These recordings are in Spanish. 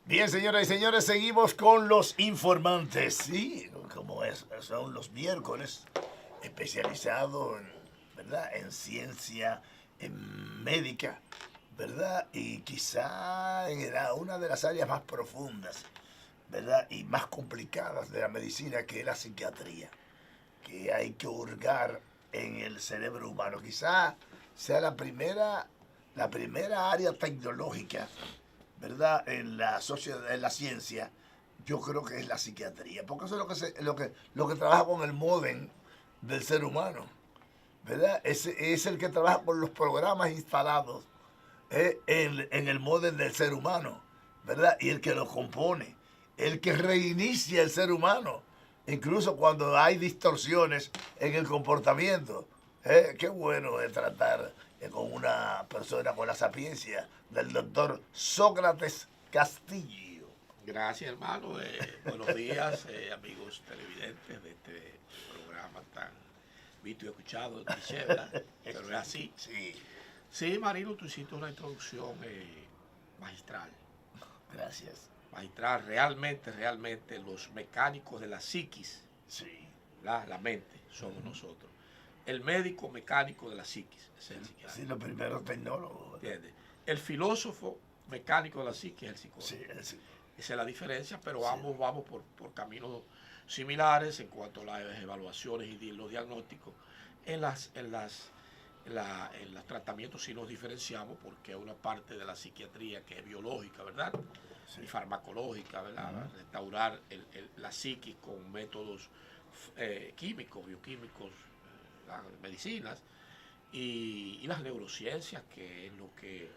Bien, señoras y señores, seguimos con los informantes. Sí, como es, son los miércoles especializados en, ¿verdad? En ciencia, en médica, ¿verdad? Y quizá en una de las áreas más profundas, ¿verdad? Y más complicadas de la medicina, que es la psiquiatría, que hay que hurgar en el cerebro humano. Quizá sea la primera área tecnológica, ¿verdad? En la sociedad, en la ciencia, yo creo que es la psiquiatría, porque eso es lo que trabaja con el modem del ser humano, ¿verdad? Es el que trabaja con los programas instalados en el modem del ser humano, ¿verdad? Y el que lo compone, el que reinicia el ser humano, incluso cuando hay distorsiones en el comportamiento. Qué bueno es tratar con una persona con la sapiencia del doctor Sócrates Castillo. Gracias, hermano. Buenos días, amigos televidentes de este programa tan visto y escuchado, cliché, ¿verdad? Pero es así. Sí, Sí, Marino, tú hiciste una introducción magistral. gracias. Magistral, realmente los mecánicos de la psiquis, Sí, la mente, somos nosotros. El médico mecánico de la psiquis es el psiquiatra. sí, los primeros tecnólogos, ¿verdad? ¿Entiendes? El filósofo mecánico de la psiquis es el psicólogo. Sí, sí. Esa es la diferencia, pero Sí. ambos vamos por caminos similares en cuanto a las evaluaciones y los diagnósticos. En los tratamientos sí nos diferenciamos porque hay una parte de la psiquiatría que es biológica, ¿verdad? Sí. Y farmacológica, ¿verdad? Restaurar la psiquis con métodos químicos, bioquímicos, las medicinas y las neurociencias, que es lo que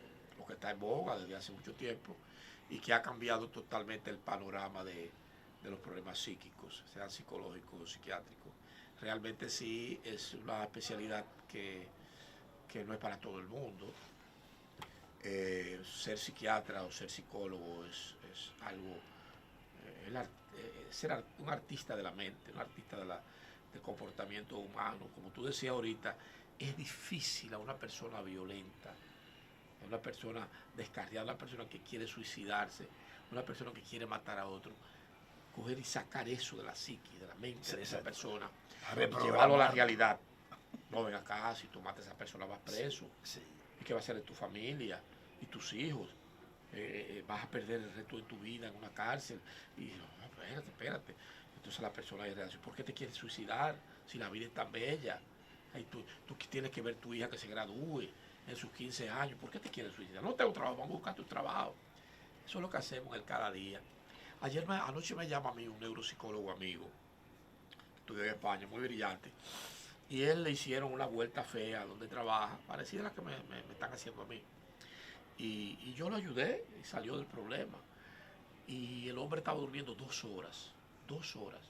está en boga desde hace mucho tiempo y que ha cambiado totalmente el panorama de los problemas psíquicos, sean psicológicos o psiquiátricos. Realmente sí es una especialidad que no es para todo el mundo. Ser psiquiatra o ser psicólogo es algo, ser un artista de la mente, un artista del comportamiento humano. Como tú decías ahorita, es difícil a una persona violenta, a una persona descarriada, una persona que quiere suicidarse, una persona que quiere matar a otro, coger y sacar eso de la psiquis, de la mente, sí, de esa persona, y llevarlo a la realidad. No, ven acá, si tú matas a esa persona vas preso. Sí. ¿Y qué va a hacer de tu familia y tus hijos? Vas a perder el resto de tu vida en una cárcel. Y no, espérate. Entonces la persona dice, ¿por qué te quieres suicidar si la vida es tan bella? Ay, tú tienes que ver tu hija que se gradúe en sus 15 años. ¿Por qué te quieres suicidar? No tengo trabajo, vamos a buscar tu trabajo. Eso es lo que hacemos en cada día. Anoche me llama a mí un neuropsicólogo amigo, que estudió en España, muy brillante, y él le hicieron una vuelta fea donde trabaja, parecida a la que me están haciendo a mí. Y yo lo ayudé y salió del problema. Y el hombre estaba durmiendo 2 horas. 2 horas.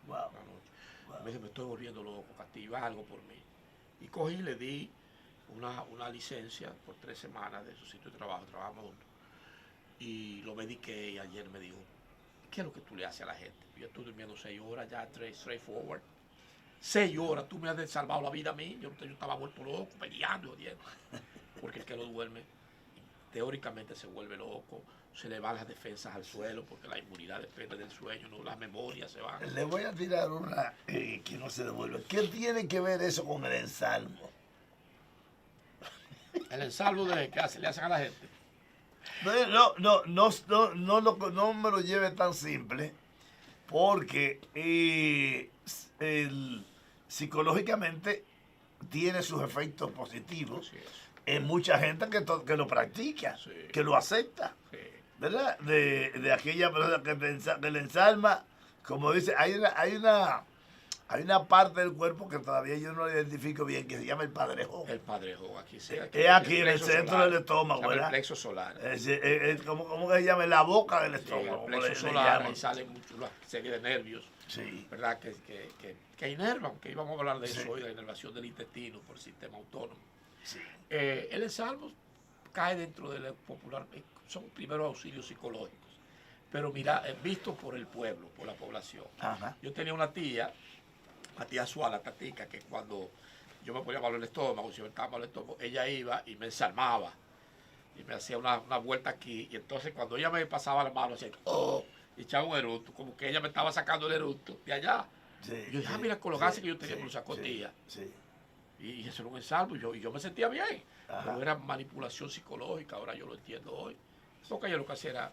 Wow. La noche. Wow. Me dice, me estoy volviendo loco, Castillo, haz algo por mí. Y cogí y le di una licencia por 3 semanas de su sitio de trabajo, trabajamos juntos. Y lo mediqué y ayer me dijo, ¿qué es lo que tú le haces a la gente? Yo estoy durmiendo 6 horas ya, straightforward. 6 horas, tú me has salvado la vida a mí. Yo estaba vuelto loco, peleando, odiando. Porque el que no duerme, teóricamente se vuelve loco, se le van las defensas al suelo, porque la inmunidad depende del sueño, no las memorias se van. Le voy a tirar una que no se devuelve. ¿Qué tiene que ver eso con el ensalmo? ¿El ensalmo de qué le hacen a la gente? No me lo lleve tan simple, porque psicológicamente tiene sus efectos positivos en mucha gente que lo practica, sí, que lo acepta, sí, ¿verdad? De aquella persona que le ensalma, como dice, hay una parte del cuerpo que todavía yo no identifico bien, que se llama el padrejón. El padrejón, aquí sí. Es aquí en el centro solar, del estómago, ¿verdad? El plexo solar. ¿Cómo que se llama? La boca del estómago. Sí, el plexo solar, ahí salen una serie de nervios, sí, ¿verdad? Que inervan, que íbamos a hablar de eso hoy, la inervación del intestino por el sistema autónomo. Sí. El ensalmo cae dentro del popular, son primeros auxilios psicológicos, pero mira, visto por el pueblo, por la población. Ajá. Yo tenía una tía, la tía Suala, Tatica, que cuando yo me ponía malo el estómago, si me estaba malo el estómago, ella iba y me ensalmaba. y me hacía una vuelta aquí, y entonces cuando ella me pasaba la mano, hacía, oh, y echaba un eructo, como que ella me estaba sacando el eructo de allá. Sí, Y yo dije, sí, mira, con los gases sí, que yo tenía sí, por esa costilla. sí. Y eso era un ensalmo, y yo me sentía bien. Ajá. Pero era manipulación psicológica, ahora yo lo entiendo hoy. Porque ella lo que hacía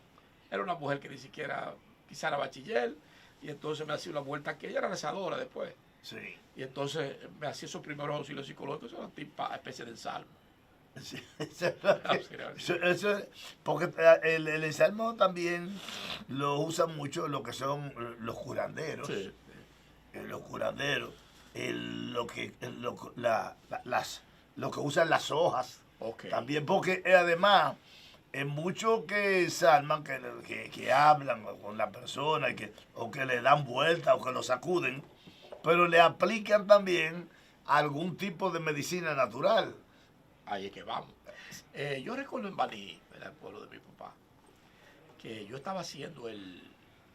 era una mujer que ni siquiera, quizá era bachiller, y entonces me hacía una vuelta que ella era rezadora después. Sí. Y entonces me hacía esos primeros auxilios psicológicos, eso era una especie de ensalmo. Sí, porque el ensalmo también lo usan mucho lo que son los curanderos. Sí. Los curanderos, lo que usan las hojas. Okay. También porque además en muchos que salman, que hablan con la persona o que le dan vuelta o que lo sacuden, pero le aplican también algún tipo de medicina natural. Ahí es que vamos. Yo recuerdo en Baní, el pueblo de mi papá, que yo estaba haciendo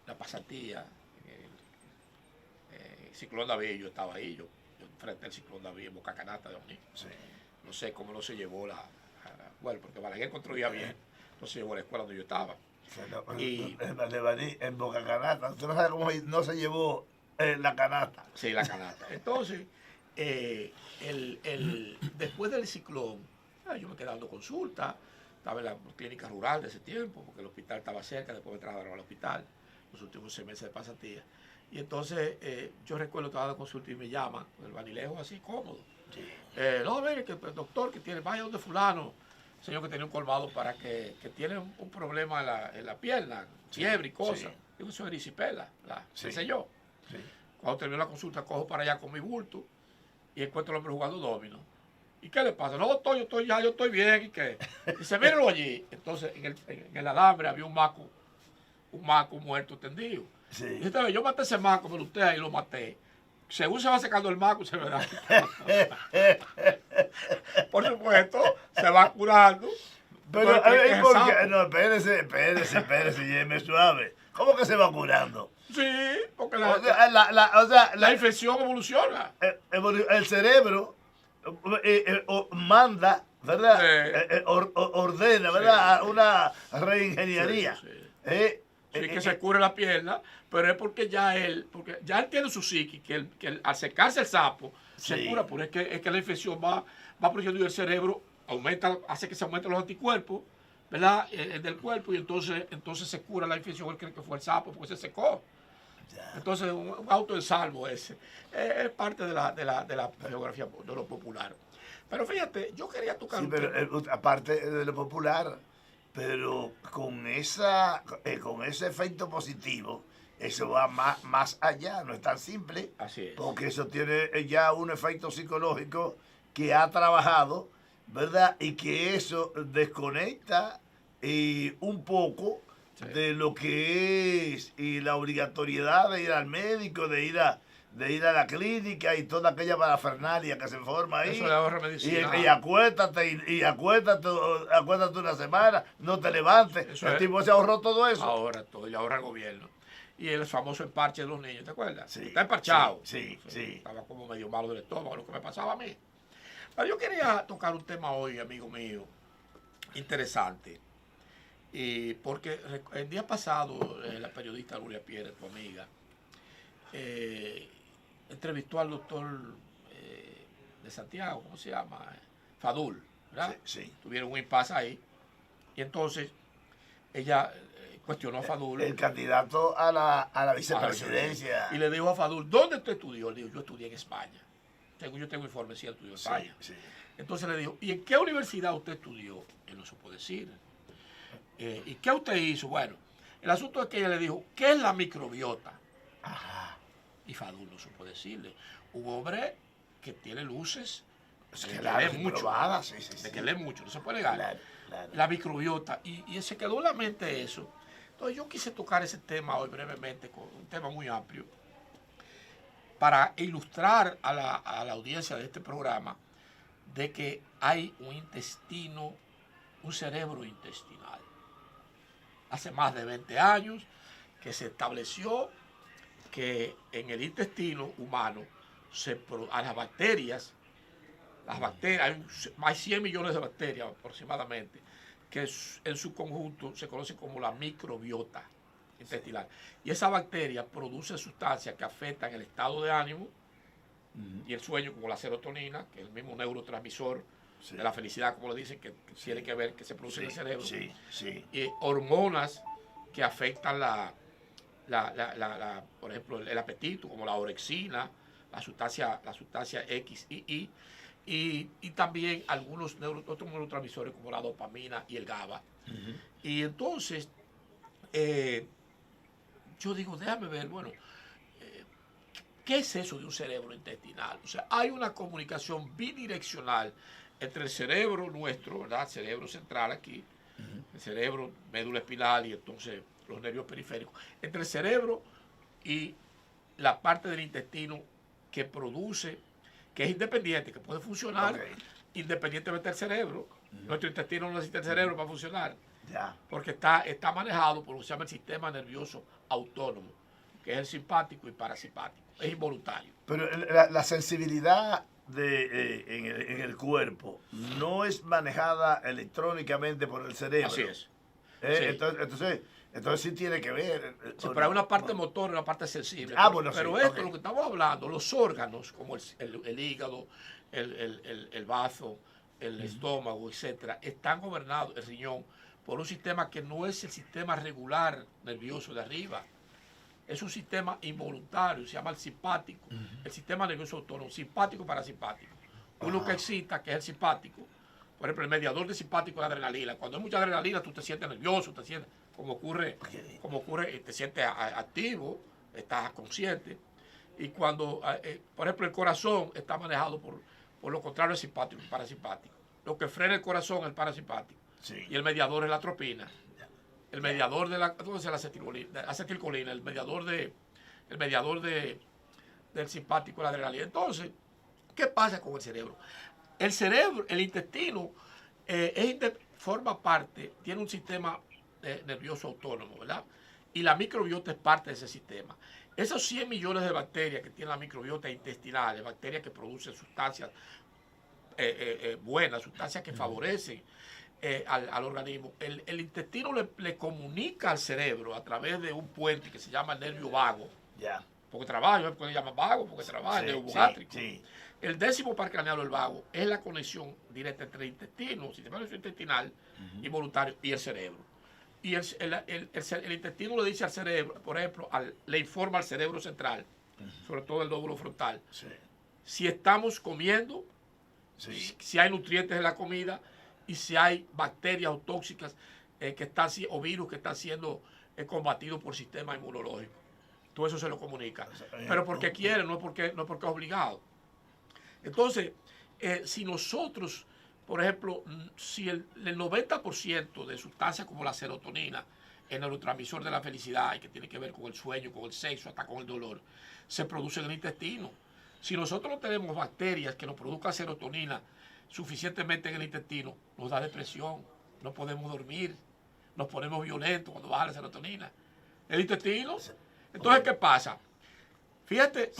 la pasantía en el Ciclón David, yo estaba ahí, yo enfrente del Ciclón David en Boca Canasta de Oní. Sí. No sé cómo no se llevó bueno, porque Balaguer construía bien, no se llevó a la escuela donde yo estaba. Y en Boca Canasta, usted no sabe cómo no se llevó la canasta. Sí, la canasta. Entonces, después del ciclón, yo me quedé dando consulta, estaba en la clínica rural de ese tiempo, porque el hospital estaba cerca, después me trasladaron al hospital, los últimos 6 meses de pasantía. Y entonces yo recuerdo que estaba dando consulta y me llaman, con el vanilejo así cómodo. Sí. No, mire, que el doctor que tiene, vaya donde fulano, señor que tenía un colmado para que tiene un problema en la pierna, fiebre y cosas. Sí. Digo, eso es erisipela, sí. ¿Qué sé yo? Sí. Cuando termino la consulta, cojo para allá con mi bulto y encuentro al hombre jugando domino. ¿Y qué le pasa? No, doctor, yo estoy bien. ¿Y qué? Dice, mírenlo allí. Entonces, en el alambre había un maco muerto tendido. Sí. Y dice, yo maté ese maco, pero usted ahí lo maté. Según se va secando el maco, se me da. Por supuesto, se va curando. Pero, no, espérese, yeme suave. ¿Cómo que se va curando? Sí, porque la infección evoluciona. El cerebro manda, ¿verdad? Ordena, ¿verdad? Sí, una reingeniería. Sí. Sí, que se cure la pierna, pero es porque ya él tiene su psiqui, que al secarse el sapo, se cura, porque es que la infección va produciendo y el cerebro hace que se aumenten los anticuerpos, ¿verdad? Del cuerpo, y entonces se cura la infección, él cree que fue el sapo porque se secó. Entonces, un autoensalvo ese. Es parte de la geografía, de lo popular. Pero fíjate, yo quería tocar aparte de lo popular, pero con ese efecto positivo, eso va más allá, no es tan simple. Así es. Porque eso tiene ya un efecto psicológico que ha trabajado, ¿verdad? Y que eso desconecta un poco de lo que es y la obligatoriedad de ir al médico, de ir a la clínica y toda aquella parafernalia que se forma ahí. Eso le ahorra medicina. Y acuéstate una semana, no te levantes. Eso el tipo se ahorró todo eso. Ahora todo, y ahorra el gobierno. Y el famoso emparche de los niños, ¿te acuerdas? Sí, está emparchado. Sí. Estaba como medio malo del estómago, lo que me pasaba a mí. Pero yo quería tocar un tema hoy, amigo mío, interesante. Y porque el día pasado, la periodista Lulia Pierre, tu amiga, entrevistó al doctor de Santiago, ¿cómo se llama? Fadul, ¿verdad? Sí. Tuvieron un impasse ahí. Y entonces ella cuestionó a Fadul. El candidato a la vicepresidencia. Y le dijo a Fadul, ¿dónde usted estudió? Le dijo, yo estudié en España. Yo tengo informes, sí, estudió en España. Sí. Entonces le dijo, ¿y en qué universidad usted estudió? Él no supo decir. ¿Y qué usted hizo? Bueno, el asunto es que ella le dijo, ¿qué es la microbiota? Ajá. Y Fadul no supo decirle. Un hombre que tiene luces, que lee mucho. Que lee mucho, no se puede negar. Claro. La microbiota. Y se quedó en la mente eso. Entonces yo quise tocar ese tema hoy brevemente, con un tema muy amplio, para ilustrar a la audiencia de este programa de que hay un cerebro intestinal. Hace más de 20 años que se estableció que en el intestino humano a las bacterias, hay 100 millones de bacterias aproximadamente, que en su conjunto se conoce como la microbiota intestinal. Y esa bacteria produce sustancias que afectan el estado de ánimo y el sueño, como la serotonina, que es el mismo neurotransmisor de la felicidad, como lo dicen, que tiene que ver, que se produce en el cerebro. Y hormonas que afectan por ejemplo, el apetito, como la orexina, la sustancia X y Y, y también algunos otros neurotransmisores como la dopamina y el GABA. Y entonces, yo digo, déjame ver, bueno, ¿qué es eso de un cerebro intestinal? O sea, hay una comunicación bidireccional entre el cerebro nuestro, ¿verdad? El cerebro central aquí, el cerebro, médula espinal y entonces los nervios periféricos, entre el cerebro y la parte del intestino que produce, que es independiente, que puede funcionar independientemente del cerebro. Nuestro intestino no necesita el cerebro para funcionar, porque está manejado por lo que se llama el sistema nervioso autónomo, que es el simpático y parasimpático. Es involuntario. Pero la sensibilidad en el cuerpo no es manejada electrónicamente por el cerebro. Así es. Sí. Entonces sí tiene que ver. Sí, pero hay una parte motora y una parte sensible. Bueno, pero sí, esto, lo que estamos hablando, los órganos, como el hígado, el bazo, el estómago, etcétera, están gobernados, el riñón, por un sistema que no es el sistema regular nervioso de arriba. Es un sistema involuntario, se llama el simpático, el sistema nervioso autónomo, simpático parasimpático. Uno que excita, que es el simpático, por ejemplo, el mediador de simpático es la adrenalina. Cuando hay mucha adrenalina, tú te sientes nervioso, te sientes, como ocurre, te sientes activo, estás consciente. Y cuando, por ejemplo, el corazón está manejado por lo contrario, el simpático y parasimpático. Lo que frena el corazón es el parasimpático. Sí. Y el mediador es la atropina. El mediador de la acetilcolina, el mediador del simpático, la adrenalina. Entonces, ¿qué pasa con el cerebro? El cerebro, el intestino, forma parte, tiene un sistema nervioso autónomo, ¿verdad? Y la microbiota es parte de ese sistema. Esos 100 millones de bacterias que tiene la microbiota intestinal, bacterias que producen sustancias buenas, sustancias que favorecen al organismo, el intestino le comunica al cerebro a través de un puente que se llama el nervio vago. Porque trabaja, porque se llama vago, porque trabaja, el nervio gástrico. El 10º par craneal, el vago, es la conexión directa entre el intestino, el sistema nervioso intestinal involuntario y el cerebro. Y el intestino le dice al cerebro, por ejemplo, le informa al cerebro central, sobre todo el lóbulo frontal, si estamos comiendo, si hay nutrientes en la comida y si hay bacterias o tóxicas o virus que están siendo combatidos por el sistema inmunológico. Todo eso se lo comunica. Pero porque quiere, no es porque es obligado. Entonces, si nosotros, por ejemplo, si el 90% de sustancias como la serotonina, el neurotransmisor de la felicidad, y que tiene que ver con el sueño, con el sexo, hasta con el dolor, se produce en el intestino. Si nosotros no tenemos bacterias que nos produzcan serotonina suficientemente en el intestino, nos da depresión, no podemos dormir, nos ponemos violentos cuando baja la serotonina. El intestino. Entonces, ¿qué pasa? Fíjate,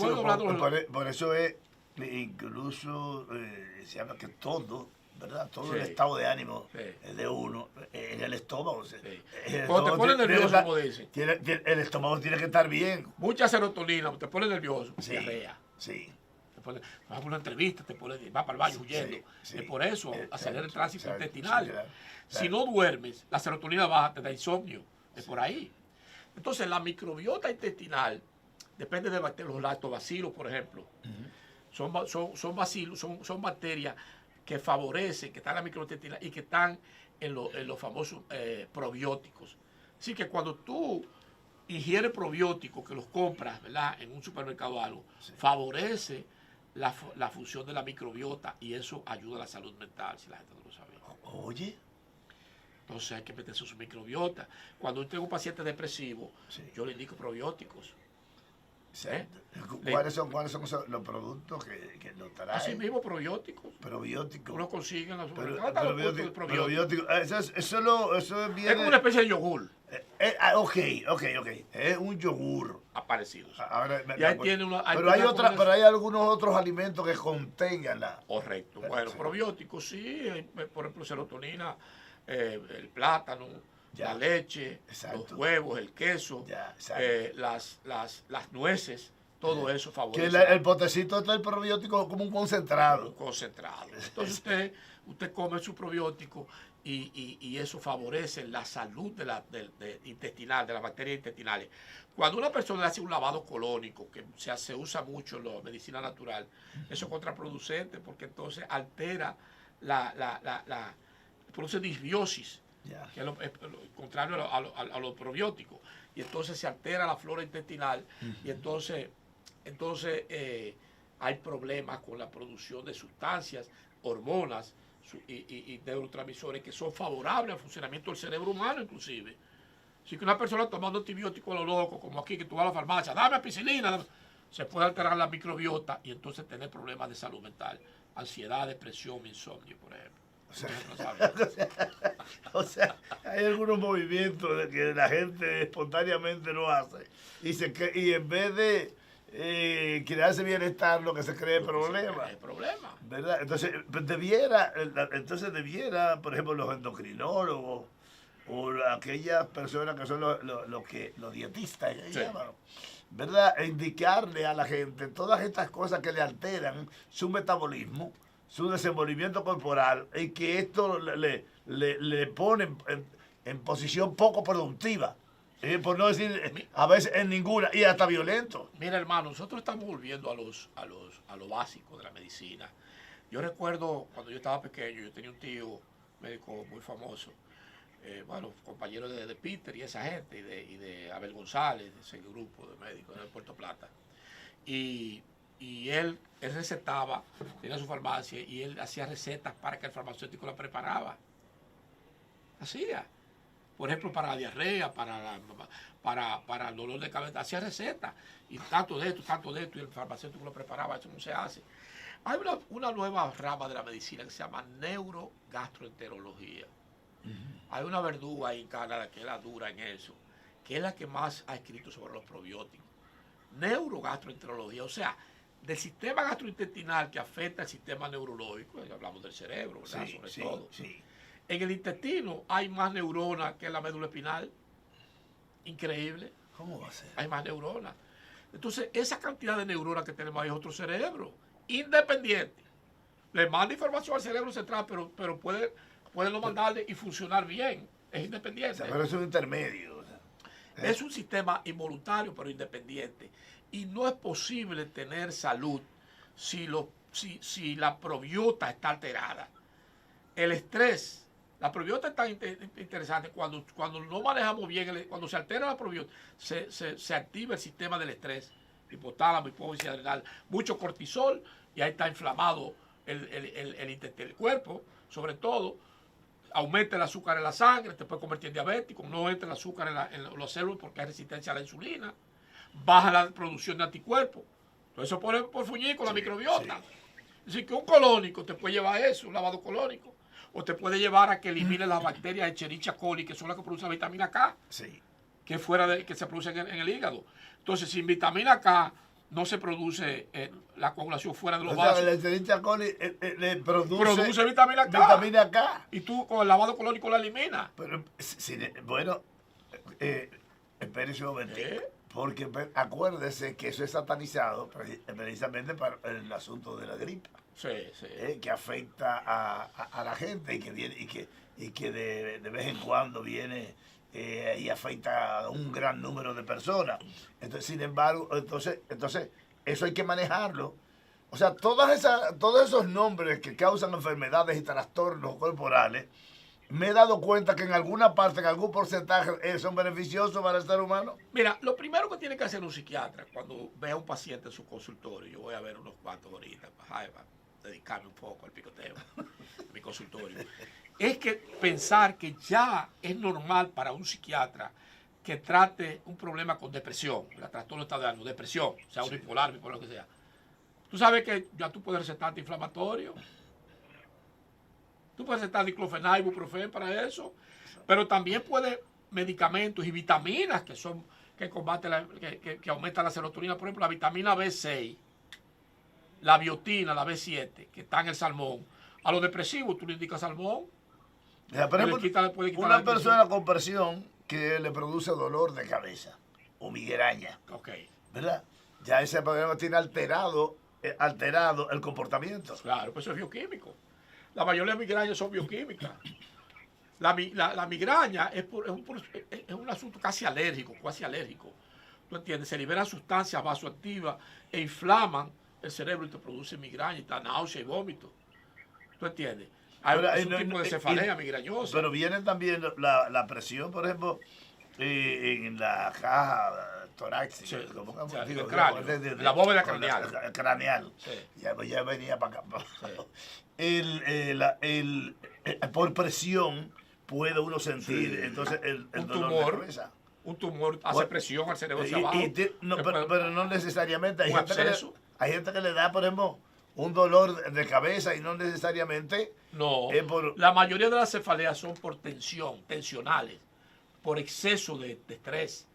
por eso es, incluso se habla que todo, ¿verdad? Todo el estado de ánimo de uno en el estómago. Cuando te pones nervioso, como dicen. El estómago tiene que estar bien. Mucha serotonina, te pones nervioso, diarrea. Vas a una entrevista, vas para el baño huyendo. Es por eso, acelera el tránsito intestinal. Si no duermes, la serotonina baja, te da insomnio. Es por ahí. Entonces, la microbiota intestinal depende de bacterias. Los lactobacilos, por ejemplo, son bacterias que favorecen, que están en la microbiota intestinal y que están en los famosos probióticos. Así que cuando tú ingieres probióticos, que los compras, ¿verdad?, en un supermercado o algo, favorece la función de la microbiota y eso ayuda a la salud mental, si la gente no lo sabía. Oye. Entonces hay que meterse su microbiota. Cuando usted es un paciente depresivo, yo le indico probióticos. ¿Cuáles son los productos que nos traen? Así mismo, probióticos. Probióticos. Uno consigue en los supermercados. Probióticos. Eso viene... Es como una especie de yogur. Ok. Es un yogur. Aparecidos. Y ahí tiene pero hay algunos otros alimentos que contengan la... Correcto. Bueno, probióticos, sí. Por ejemplo, serotonina. el plátano, Ya. la leche, Exacto. los huevos, el queso, Ya, exacto. las nueces, todo eso Que favorece el potecito está el probiótico como un un concentrado. concentrado. Entonces usted come su probiótico y eso favorece la salud intestinal, de las bacterias intestinales. Cuando una persona hace un lavado colónico, que se usa mucho en la medicina natural, eso es contraproducente porque entonces altera produce disbiosis, Ya. que es lo contrario a los probióticos. Y entonces se altera la flora intestinal y entonces hay problemas con la producción de sustancias, hormonas y neurotransmisores que son favorables al funcionamiento del cerebro humano inclusive. Así que una persona tomando antibióticos a lo loco, como aquí que tú vas a la farmacia, dame ampicilina, se puede alterar la microbiota y entonces tener problemas de salud mental, ansiedad, depresión, insomnio, por ejemplo. O sea, hay algunos movimientos de que la gente espontáneamente no hace. Y en vez de crearse bienestar, lo que se cree problema. Hay problemas. ¿Verdad? Entonces debiera, por ejemplo, los endocrinólogos o aquellas personas que son los dietistas, Sí. ¿verdad? E indicarle a la gente todas estas cosas que le alteran su metabolismo, su desenvolvimiento corporal, y que esto le pone en posición poco productiva. Por no decir a veces en ninguna, y hasta violento. Mira, hermano, nosotros estamos volviendo a lo básico de la medicina. Yo recuerdo cuando yo estaba pequeño, yo tenía un tío médico muy famoso, compañero de Peter y esa gente, y de Abel González, de ese grupo de médicos de Puerto Plata. Y él recetaba, tenía su farmacia, y él hacía recetas para que el farmacéutico la preparaba. Hacía. Por ejemplo, para la diarrea, para el dolor de cabeza, hacía recetas. Y tanto de esto, y el farmacéutico lo preparaba, eso no se hace. Hay una nueva rama de la medicina que se llama neurogastroenterología. Hay una verduga ahí en Canadá que es la dura en eso, que es la que más ha escrito sobre los probióticos. Neurogastroenterología, o sea, del sistema gastrointestinal que afecta al sistema neurológico, hablamos del cerebro, ¿verdad? Sí, Sobre sí, todo. sí. En el intestino hay más neuronas que en la médula espinal. Increíble. ¿Cómo va a ser? Hay más neuronas. Entonces, esa cantidad de neuronas que tenemos ahí es otro cerebro, independiente. Le manda información al cerebro central, pero puede no mandarle y funcionar bien. Es independiente. O sea, pero es un intermedio. O sea, Es un sistema involuntario, pero independiente. Y no es posible tener salud si la probiota está alterada. El estrés, la probiota está interesante. Cuando no manejamos bien, cuando se altera la probiota, se activa el sistema del estrés, hipotálamo, hipófisis adrenal, mucho cortisol, y ahí está inflamado el cuerpo, sobre todo. Aumenta el azúcar en la sangre, te puede convertir en diabético, no entra el azúcar en los células porque hay resistencia a la insulina, baja la producción de anticuerpos. Entonces eso pone por fuñir con la microbiota. Sí. Es decir, que un colónico te puede llevar a eso, un lavado colónico, o te puede llevar a que elimine las bacterias Escherichia coli, que son las que producen la vitamina K, Sí. que se producen en el hígado. Entonces, sin vitamina K no se produce la coagulación fuera de los vasos. El Escherichia coli le produce vitamina K. Vitamina K. Y tú con el lavado colónico la eliminas. Pero, bueno, espérese un momentito. Porque acuérdese que eso es satanizado precisamente para el asunto de la gripe. Sí. Que afecta a la gente y que viene y que de vez en cuando viene y afecta a un gran número de personas. Entonces, sin embargo, entonces eso hay que manejarlo. O sea, todos esos nombres que causan enfermedades y trastornos corporales, me he dado cuenta que en alguna parte, en algún porcentaje, son beneficiosos para el ser humano. Mira, lo primero que tiene que hacer un psiquiatra cuando ve a un paciente en su consultorio, yo voy a ver unos cuantos ahorita para dedicarme un poco al picoteo en mi consultorio, es que pensar que ya es normal para un psiquiatra que trate un problema con depresión, el trastorno está dando depresión, sea unipolar, bipolar, lo que sea. Tú sabes que ya tú puedes recetar antiinflamatorio. Tú puedes recetar diclofenac, ibuprofeno para eso, pero también puedes medicamentos y vitaminas que combaten que aumentan la serotonina, por ejemplo, la vitamina B6, la biotina, la B7, que está en el salmón. A los depresivos tú le indicas salmón. O sea, por ejemplo, puede quitar una la persona con presión que le produce dolor de cabeza o migraña, Ok, ¿verdad? Ya ese problema tiene alterado el comportamiento. claro, pues eso es bioquímico. La mayoría de migrañas son bioquímicas. La migraña es un asunto casi alérgico. ¿Tú entiendes? Se liberan sustancias vasoactivas e inflaman el cerebro y te produce migraña y te da náusea y vómito. ¿Tú entiendes? Es un tipo de cefalea migrañosa. Pero viene también la presión, por ejemplo, en la caja torácica, Sí, ¿cómo o sea, digo? el cráneo, la bóveda craneal. Craneal. Sí. Ya venía para acá. Sí. Por presión puede uno sentir entonces el Un dolor tumor, de cabeza. Un tumor hace presión al cerebro hacia abajo. Pero no necesariamente. Un absceso. Hay gente que le da, por ejemplo, un dolor de cabeza y no necesariamente. No, la mayoría de las cefaleas son por tensionales, por exceso de estrés.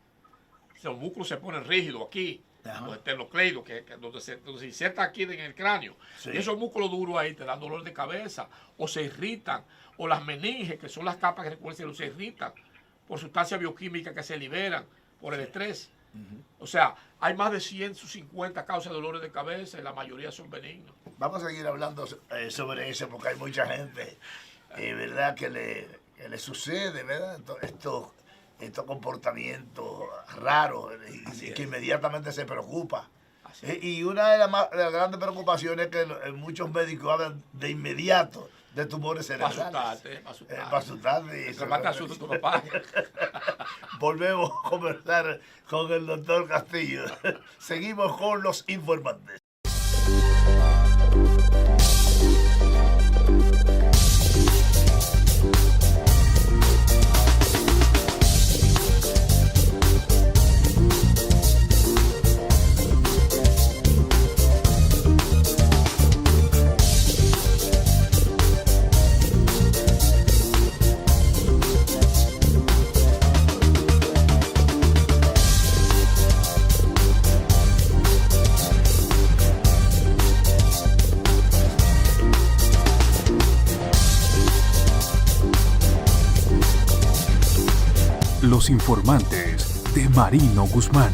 Los músculos se ponen rígidos aquí, los esternocleidos, donde se inserta aquí en el cráneo. Sí. Y esos músculos duros ahí te dan dolor de cabeza, o se irritan, o las meninges, que son las capas que recuerdan el cielo, se irritan por sustancias bioquímicas que se liberan por el estrés. O sea, hay más de 150 causas de dolores de cabeza y la mayoría son benignos. Vamos a seguir hablando sobre eso porque hay mucha gente, ¿verdad? Que le sucede, ¿verdad? Estos comportamientos raros y que inmediatamente se preocupa. Y una de las grandes preocupaciones es que muchos médicos hablan de inmediato de tumores cerebrales. Para asustarte. Que más te asusta tu papá. Volvemos a conversar con el doctor Castillo. Seguimos con los informantes. Los informantes de Marino Guzmán.